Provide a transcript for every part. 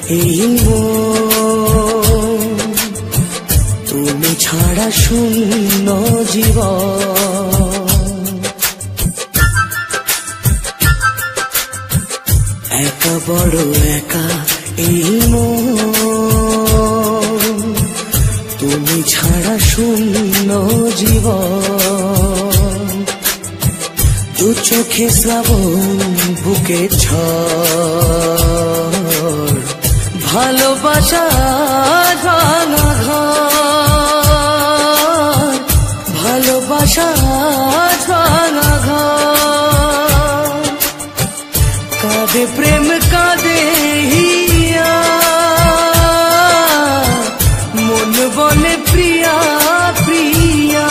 এই মন, তুমি ছাড়া শূন্য জীবন। একা বড় একা এই মন, তুমি ছাড়া শূন্য জীবন। দু চোখে শ্রাবণ বুকে ঝড়, ভালোবাসা ভাঙা ঘর, ভালোবাসা ভাঙা ঘর। কাঁদে প্রেম কাঁদে হিয়া, মন বলে প্রিয়া প্রিয়া।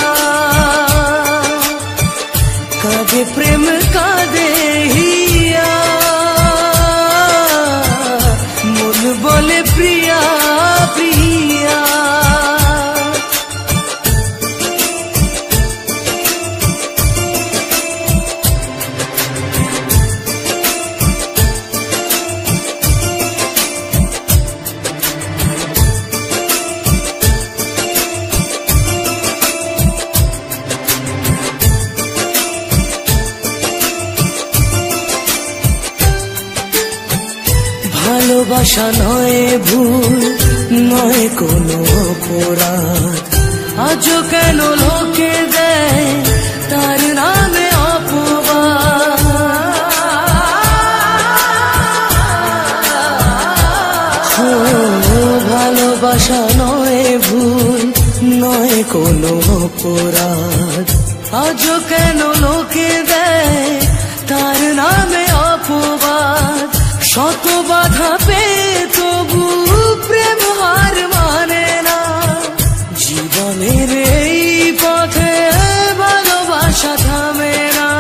কাঁদে প্রেম কাঁদে হিয়া, মন বলে প্রিয়া প্রিয়া। ভালোবাসা নয় ভুল, নয় কোনো অপরাধ, আজও কেন লোকে দেয় তার নামে অপবাদ। ভালোবাসা নয় ভুল, নয় কোনো অপরাধ, আজও কেন লোকে দেয় তার নামে অপবাদ। শত বাধা পেয়ে তবু প্রেম হার মানে না, জীবনের এই পথে ভালোবাসা থামে না।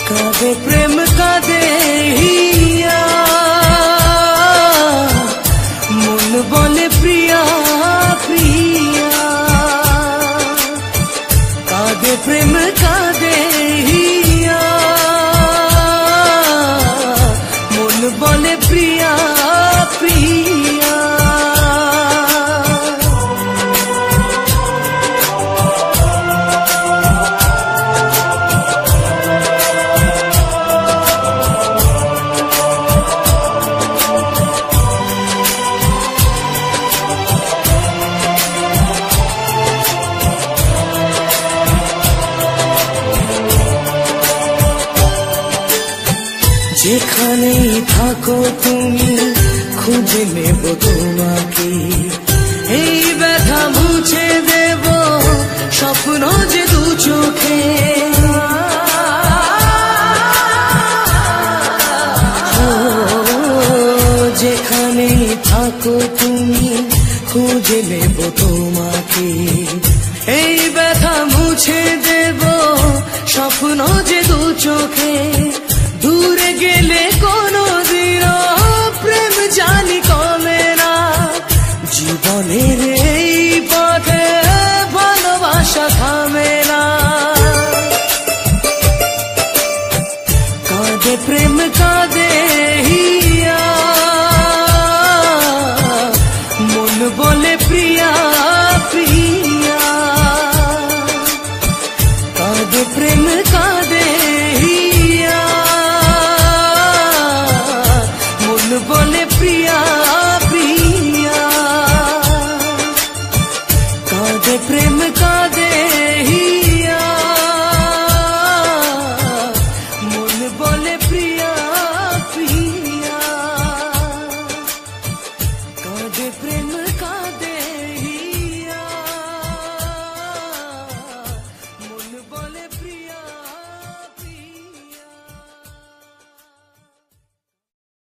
কাঁদে প্রেম কাঁদে হিয়া, মন বলে প্রিয়া প্রিয়া। কাঁদে প্রেম কাঁদে হিয়া, বলে প্রিয়া প্রিয়া। যেখানেই থাকো তুমি খুঁজে নেব তোমাকে, এই ব্যথা মুছে দেব স্বপ্ন যে দু চোখে। যেখানেই থাকো তুমি খুঁজে নেব তোমাকে, এই ব্যথা মুছে দেব স্বপ্ন যে দু চোখে। দূরে গেলে কোনো দিনও প্রেম জানি কমে না, জীবনের এই পথে ভালোবাসা থামে না। কাঁদে প্রেম কাঁদে